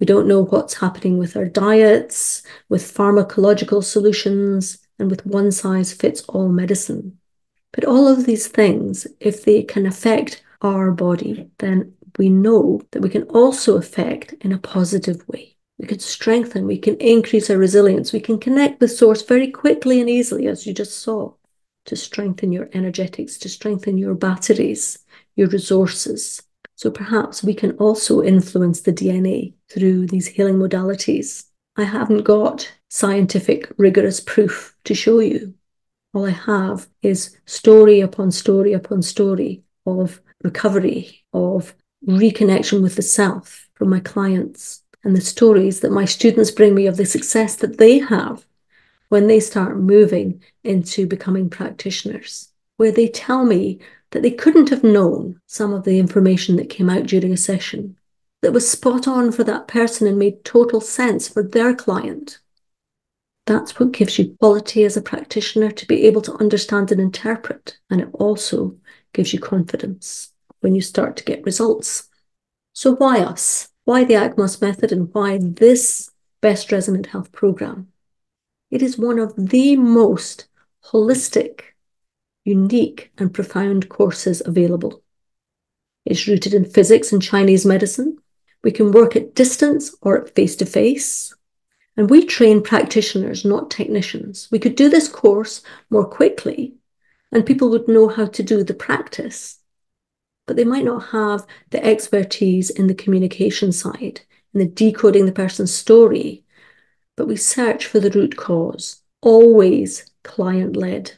We don't know what's happening with our diets, with pharmacological solutions, and with one-size-fits-all medicine. But all of these things, if they can affect our body, then we know that we can also affect in a positive way. We can strengthen, we can increase our resilience, we can connect with source very quickly and easily, as you just saw, to strengthen your energetics, to strengthen your batteries, your resources. So perhaps we can also influence the DNA through these healing modalities. I haven't got scientific, rigorous proof to show you. All I have is story upon story upon story of recovery, of reconnection with the self from my clients, and the stories that my students bring me of the success that they have when they start moving into becoming practitioners, where they tell me that they couldn't have known some of the information that came out during a session that was spot on for that person and made total sense for their client. That's what gives you quality as a practitioner, to be able to understand and interpret. And it also gives you confidence when you start to get results. So why us? Why the ACMOS method, and why this Best Resonant Health program? It is one of the most holistic unique and profound courses available. It's rooted in physics and Chinese medicine. We can work at distance or at face-to-face. And we train practitioners, not technicians. We could do this course more quickly and people would know how to do the practice, but they might not have the expertise in the communication side, in the decoding the person's story. But we search for the root cause, always client-led.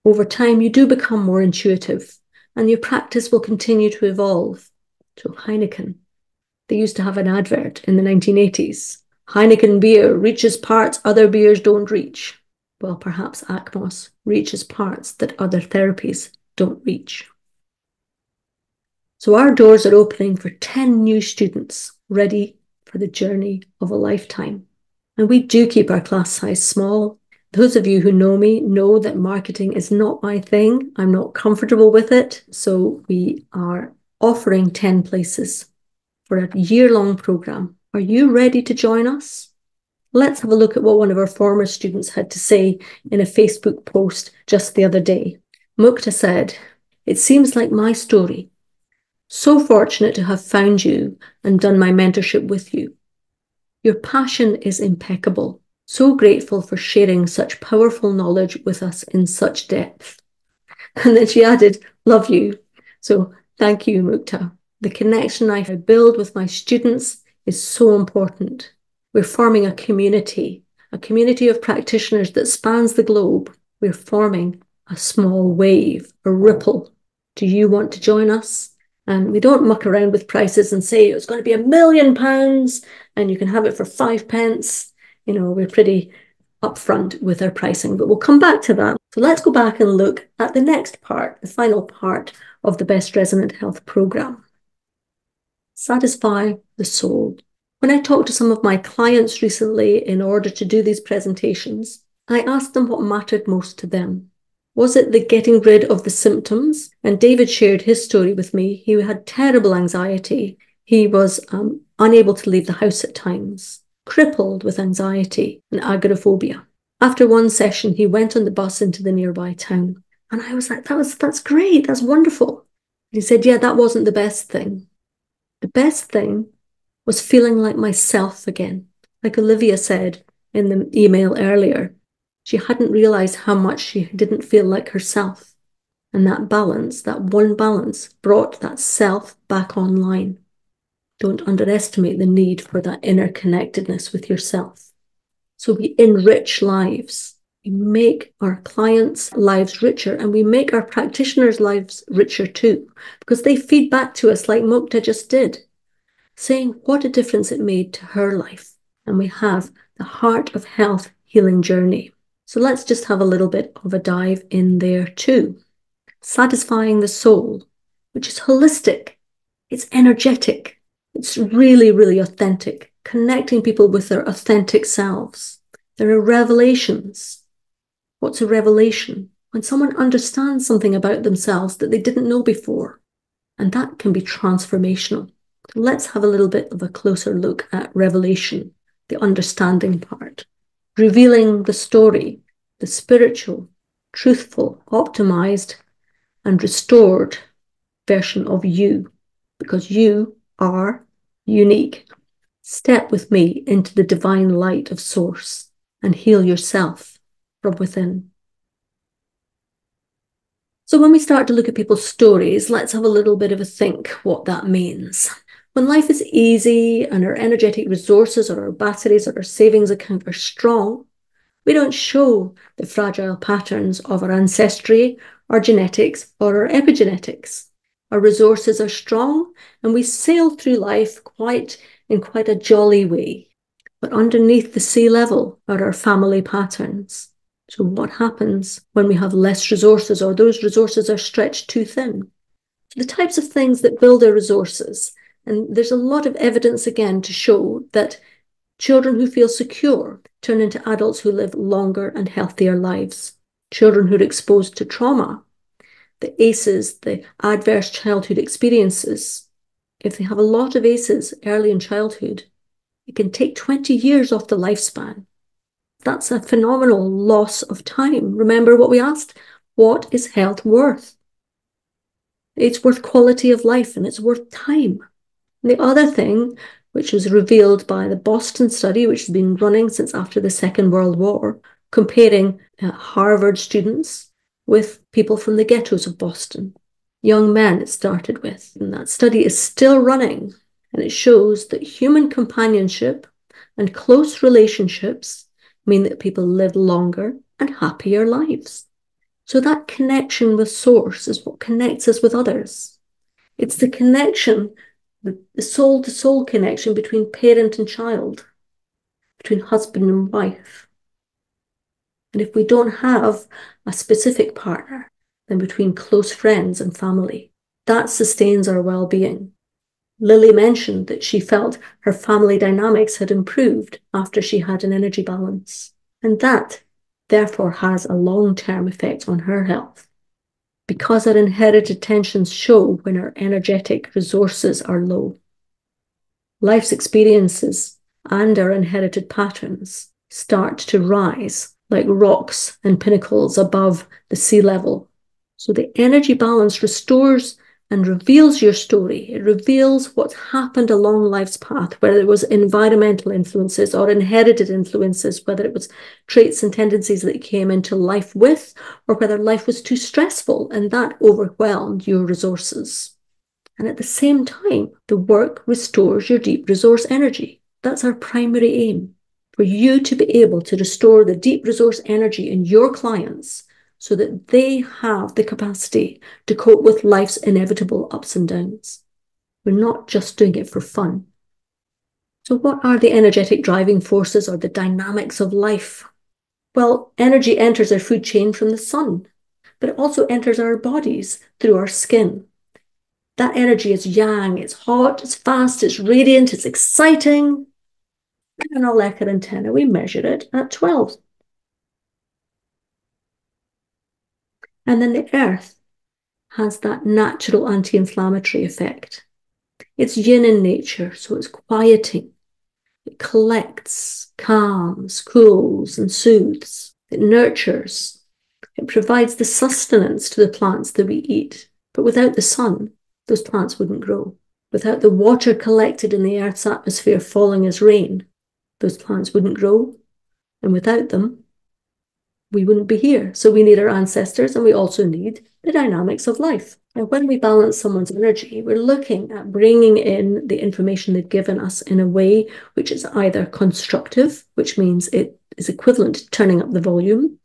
Over time, you do become more intuitive and your practice will continue to evolve. So Heineken, they used to have an advert in the 1980s. Heineken beer reaches parts other beers don't reach. Well, perhaps ACMOS reaches parts that other therapies don't reach. So our doors are opening for 10 new students ready for the journey of a lifetime. And we do keep our class size small. Those of you who know me know that marketing is not my thing. I'm not comfortable with it. So we are offering 10 places for a year-long program. Are you ready to join us? Let's have a look at what one of our former students had to say in a Facebook post just the other day. Mukta said, "It seems like my story. So fortunate to have found you and done my mentorship with you. Your passion is impeccable. So grateful for sharing such powerful knowledge with us in such depth." And then she added, "Love you." So thank you, Mukta. The connection I build with my students is so important. We're forming a community of practitioners that spans the globe. We're forming a small wave, a ripple. Do you want to join us? And we don't muck around with prices and say it's going to be £1 million and you can have it for 5 pence. You know, we're pretty upfront with our pricing, but we'll come back to that. So let's go back and look at the next part, the final part of the Best Resonant Health program. Satisfy the soul. When I talked to some of my clients recently in order to do these presentations, I asked them what mattered most to them. Was it the getting rid of the symptoms? And David shared his story with me. He had terrible anxiety. He was unable to leave the house at times, crippled with anxiety and agoraphobia. After one session, he went on the bus into the nearby town. And I was like, that's great, that's wonderful. And he said, yeah, that wasn't the best thing. The best thing was feeling like myself again. Like Olivia said in the email earlier, she hadn't realized how much she didn't feel like herself. And that balance, that one balance, brought that self back online. Don't underestimate the need for that inner connectedness with yourself. So we enrich lives. We make our clients' lives richer and we make our practitioners' lives richer too, because they feed back to us like Mukta just did, saying what a difference it made to her life. And we have the Heart of Health healing journey. So let's just have a little bit of a dive in there too. Satisfying the soul, which is holistic. It's energetic. It's really, really authentic, connecting people with their authentic selves. There are revelations. What's a revelation? When someone understands something about themselves that they didn't know before. And that can be transformational. Let's have a little bit of a closer look at revelation, the understanding part. Revealing the story, the spiritual, truthful, optimized, and restored version of you, because you are unique. Step with me into the divine light of Source and heal yourself from within. So when we start to look at people's stories, let's have a little bit of a think what that means. When life is easy and our energetic resources or our batteries or our savings account are strong, we don't show the fragile patterns of our ancestry, our genetics, or our epigenetics. Our resources are strong and we sail through life in quite a jolly way. But underneath the sea level are our family patterns. So what happens when we have less resources or those resources are stretched too thin? So the types of things that build our resources, and there's a lot of evidence again to show that children who feel secure turn into adults who live longer and healthier lives. Children who are exposed to trauma, the ACEs, the adverse childhood experiences, if they have a lot of ACEs early in childhood, it can take 20 years off the lifespan. That's a phenomenal loss of time. Remember what we asked? What is health worth? It's worth quality of life and it's worth time. And the other thing, which was revealed by the Boston study, which has been running since after the Second World War, comparing Harvard students with people from the ghettos of Boston, young men it started with. And that study is still running, and it shows that human companionship and close relationships mean that people live longer and happier lives. So that connection with source is what connects us with others. It's the connection, the soul-to-soul connection between parent and child, between husband and wife. And if we don't have a specific partner, then between close friends and family, that sustains our well-being. Lily mentioned that she felt her family dynamics had improved after she had an energy balance. And that, therefore, has a long-term effect on her health. Because our inherited tensions show when our energetic resources are low. Life's experiences and our inherited patterns start to rise like rocks and pinnacles above the sea level. So the energy balance restores and reveals your story. It reveals what's happened along life's path, whether it was environmental influences or inherited influences, whether it was traits and tendencies that you came into life with, or whether life was too stressful and that overwhelmed your resources. And at the same time, the work restores your deep resource energy. That's our primary aim, for you to be able to restore the deep resource energy in your clients so that they have the capacity to cope with life's inevitable ups and downs. We're not just doing it for fun. So what are the energetic driving forces or the dynamics of life? Well, energy enters our food chain from the sun, but it also enters our bodies through our skin. That energy is yang, it's hot, it's fast, it's radiant, it's exciting. And our Lecher antenna, we measure it at 12. And then the earth has that natural anti-inflammatory effect. It's yin in nature, so it's quieting. It collects, calms, cools, and soothes. It nurtures. It provides the sustenance to the plants that we eat. But without the sun, those plants wouldn't grow. Without the water collected in the earth's atmosphere falling as rain, those plants wouldn't grow. And without them, we wouldn't be here. So we need our ancestors, and we also need the dynamics of life. Now, when we balance someone's energy, we're looking at bringing in the information they've given us in a way which is either constructive, which means it is equivalent to turning up the volume,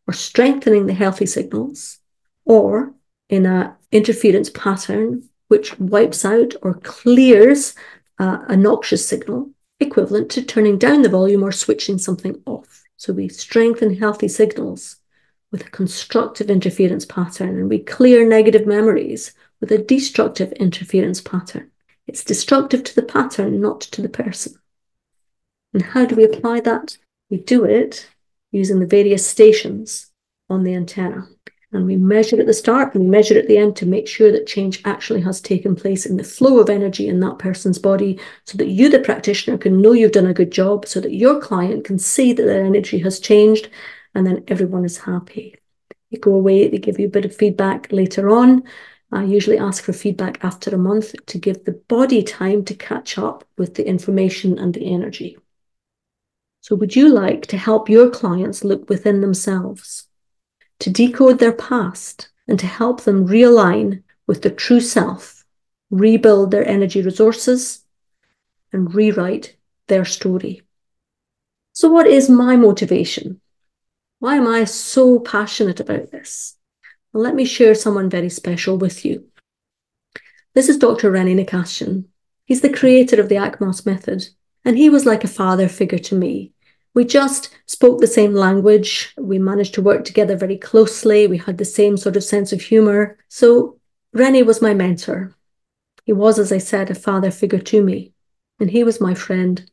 or strengthening the healthy signals, or in an interference pattern which wipes out or clears a noxious signal, equivalent to turning down the volume or switching something off. So we strengthen healthy signals with a constructive interference pattern, and we clear negative memories with a destructive interference pattern. It's destructive to the pattern, not to the person. And how do we apply that? We do it using the various stations on the antenna. And we measure at the start and we measure at the end to make sure that change actually has taken place in the flow of energy in that person's body, so that you, the practitioner, can know you've done a good job, so that your client can see that their energy has changed, and then everyone is happy. You go away, they give you a bit of feedback later on. I usually ask for feedback after a month to give the body time to catch up with the information and the energy. So would you like to help your clients look within themselves, to decode their past, and to help them realign with their true self, rebuild their energy resources, and rewrite their story? So what is my motivation? Why am I so passionate about this? Well, let me share someone very special with you. This is Dr. René Nicashian. He's the creator of the ACMOS Method, and he was like a father figure to me. We just spoke the same language. We managed to work together very closely. We had the same sort of sense of humor. So René was my mentor. He was, as I said, a father figure to me, and he was my friend.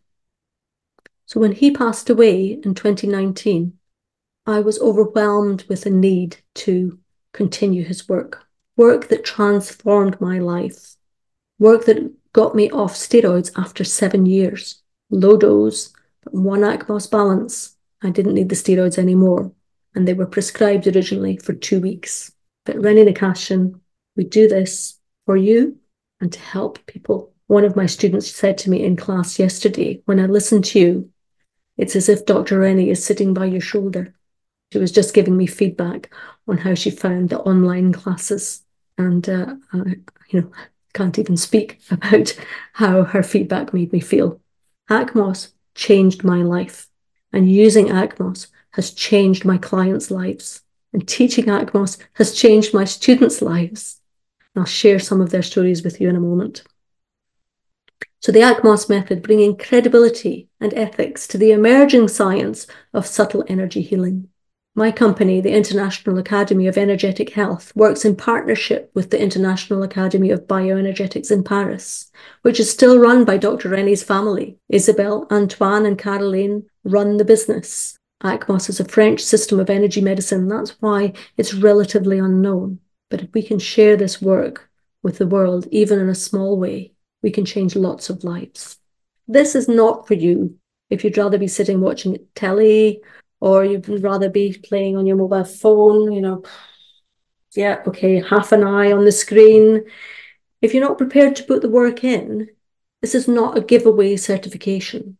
So when he passed away in 2019, I was overwhelmed with a need to continue his work that transformed my life, work that got me off steroids after 7 years, low dose, but 1 ACMOS balance. I didn't need the steroids anymore. and they were prescribed originally for 2 weeks. But Rennie Nakashian, we do this for you and to help people. One of my students said to me in class yesterday, when I listen to you, it's as if Dr. Rennie is sitting by your shoulder. She was just giving me feedback on how she found the online classes. And, can't even speak about how her feedback made me feel. ACMOS changed my life. And using ACMOS has changed my clients' lives. And teaching ACMOS has changed my students' lives. And I'll share some of their stories with you in a moment. So the ACMOS method, bringing credibility and ethics to the emerging science of subtle energy healing. My company, the International Academy of Energetic Health, works in partnership with the International Academy of Bioenergetics in Paris, which is still run by Dr. Rennie's family. Isabelle, Antoine, and Caroline run the business. ACMOS is a French system of energy medicine. That's why it's relatively unknown. But if we can share this work with the world, even in a small way, we can change lots of lives. This is not for you if you'd rather be sitting watching telly, or you'd rather be playing on your mobile phone, half an eye on the screen. If you're not prepared to put the work in, this is not a giveaway certification.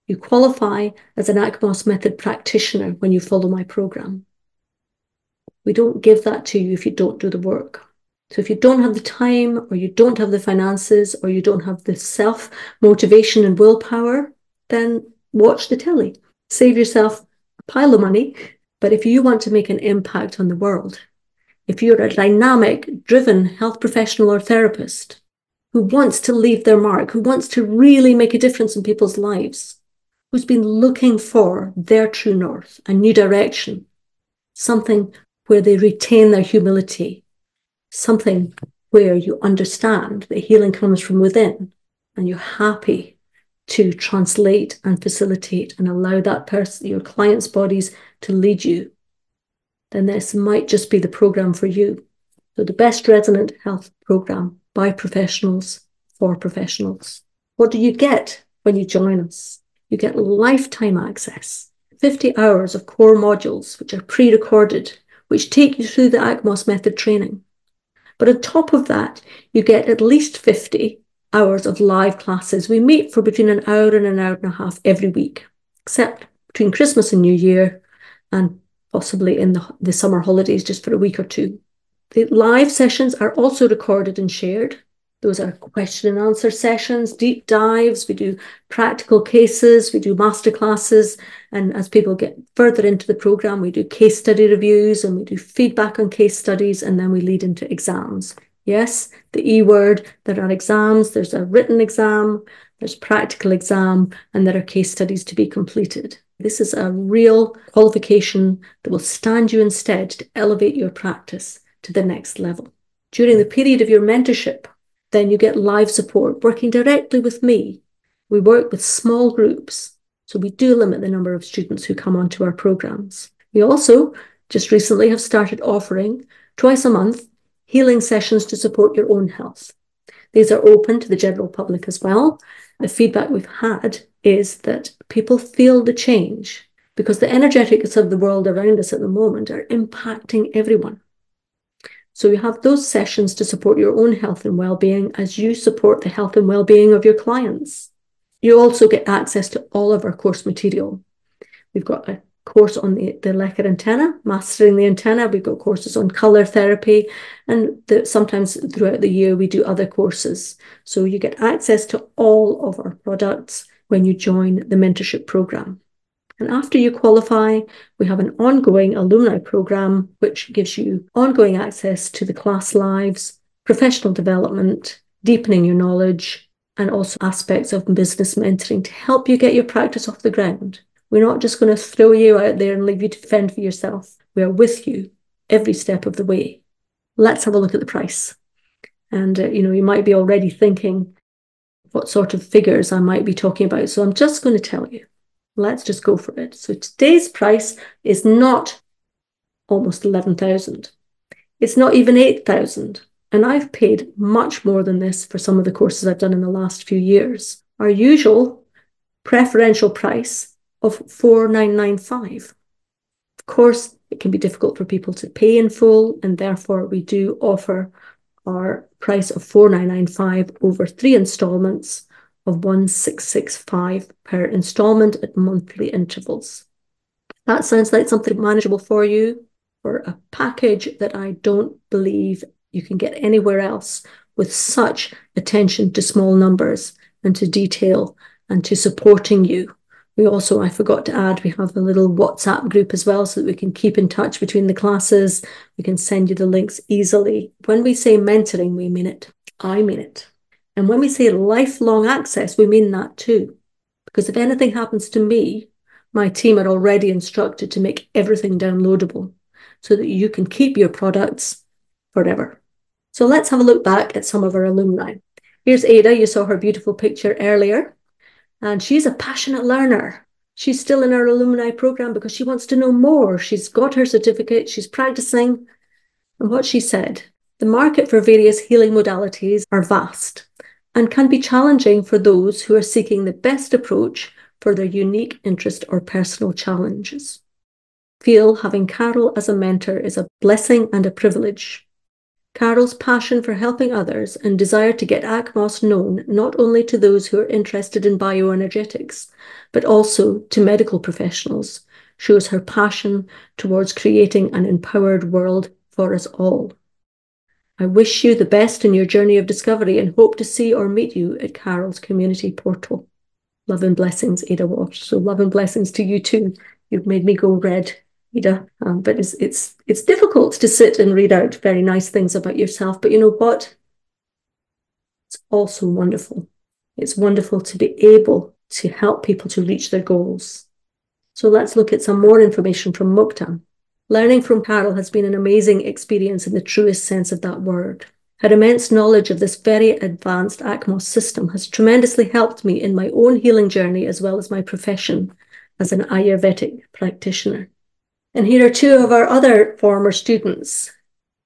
You qualify as an ACMOS Method practitioner when you follow my program. We don't give that to you if you don't do the work. So if you don't have the time, or you don't have the finances, or you don't have the self-motivation and willpower, then watch the telly. Save yourself pile of money. But if you want to make an impact on the world, if you're a dynamic, driven health professional or therapist who wants to leave their mark, who wants to really make a difference in people's lives, who's been looking for their true north, a new direction, something where they retain their humility, something where you understand that healing comes from within, and you're happy to translate and facilitate and allow that person, your client's bodies, to lead you, then this might just be the program for you. So the best resonant health program by professionals for professionals. What do you get when you join us? You get lifetime access, 50 hours of core modules, which are pre-recorded, which take you through the ACMOS method training. But on top of that, you get at least 50 hours of live classes. We meet for between an hour and an hour and a half every week, except between Christmas and New Year, and possibly in the summer holidays, just for a week or two. The live sessions are also recorded and shared. Those are question and answer sessions, deep dives. We do practical cases, we do masterclasses, and as people get further into the program, we do case study reviews and we do feedback on case studies, and then we lead into exams. Yes, the E word, there are exams, there's a written exam, there's practical exam, and there are case studies to be completed. This is a real qualification that will stand you in stead to elevate your practice to the next level. During the period of your mentorship, then you get live support working directly with me. We work with small groups, so we do limit the number of students who come onto our programs. We also just recently have started offering twice a month healing sessions to support your own health. These are open to the general public as well. The feedback we've had is that people feel the change because the energetics of the world around us at the moment are impacting everyone. So you have those sessions to support your own health and well-being as you support the health and well-being of your clients. You also get access to all of our course material. We've got a course on the Lecker antenna, mastering the antenna. We've got courses on color therapy, and sometimes throughout the year we do other courses. So you get access to all of our products when you join the mentorship program. And after you qualify, we have an ongoing alumni program, which gives you ongoing access to the class lives, professional development, deepening your knowledge, and also aspects of business mentoring to help you get your practice off the ground. We're not just going to throw you out there and leave you to fend for yourself. We are with you every step of the way. Let's have a look at the price. And, you might be already thinking what sort of figures I might be talking about. So I'm just going to tell you. Let's just go for it. So today's price is not almost 11,000. It's not even 8,000. And I've paid much more than this for some of the courses I've done in the last few years. Our usual preferential price of 4,995. Of course, It can be difficult for people to pay in full, and therefore we do offer our price of $4,995 over 3 installments of $1,665 per installment at monthly intervals. That sounds like something manageable for you, for a package that I don't believe you can get anywhere else, with such attention to small numbers and to detail and to supporting you. We also, I forgot to add, we have a little WhatsApp group as well, so that we can keep in touch between the classes. We can send you the links easily. When we say mentoring, we mean it. I mean it. And when we say lifelong access, we mean that too. Because if anything happens to me, my team are already instructed to make everything downloadable so that you can keep your products forever. So let's have a look back at some of our alumni. Here's Ada. You saw her beautiful picture earlier. And she's a passionate learner. She's still in our alumni program because she wants to know more. She's got her certificate. She's practicing. And what she said, the market for various healing modalities are vast and can be challenging for those who are seeking the best approach for their unique interest or personal challenges. Feel having Carol as a mentor is a blessing and a privilege. Carol's passion for helping others and desire to get ACMOS known not only to those who are interested in bioenergetics, but also to medical professionals, shows her passion towards creating an empowered world for us all. I wish you the best in your journey of discovery and hope to see or meet you at Carol's community portal. Love and blessings, Ada Walsh. So love and blessings to you too. You've made me go red, Ada. But it's difficult to sit and read out very nice things about yourself. But you know what? It's also wonderful. It's wonderful to be able to help people to reach their goals. So let's look at some more information from Mukta. Learning from Carol has been an amazing experience in the truest sense of that word. Her immense knowledge of this very advanced ACMOS system has tremendously helped me in my own healing journey as well as my profession as an Ayurvedic practitioner. And here are two of our other former students.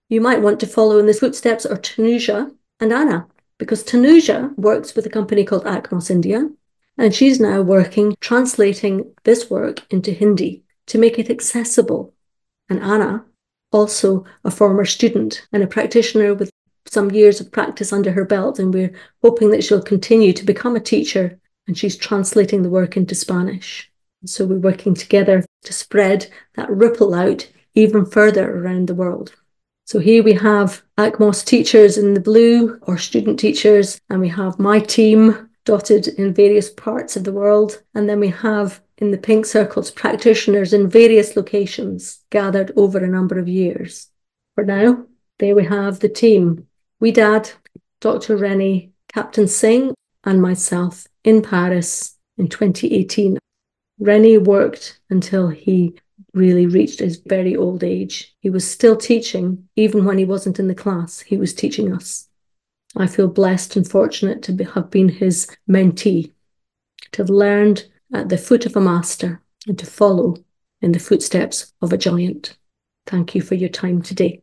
You might want to follow in the footsteps of Tanuja and Anna, because Tanuja works with a company called ACMOS India, and she's now working, translating this work into Hindi to make it accessible. And Anna, also a former student and a practitioner with some years of practice under her belt, and we're hoping that she'll continue to become a teacher, and she's translating the work into Spanish. So we're working together to spread that ripple out even further around the world. So here we have ACMOS teachers in the blue, or student teachers, and we have my team dotted in various parts of the world. And then we have in the pink circles practitioners in various locations gathered over a number of years. For now, there we have the team. Dad, Dr. Rennie, Captain Singh, and myself in Paris in 2018. Rennie worked until he really reached his very old age. He was still teaching, even when he wasn't in the class. He was teaching us. I feel blessed and fortunate to have been his mentee, to have learned at the foot of a master and to follow in the footsteps of a giant. Thank you for your time today.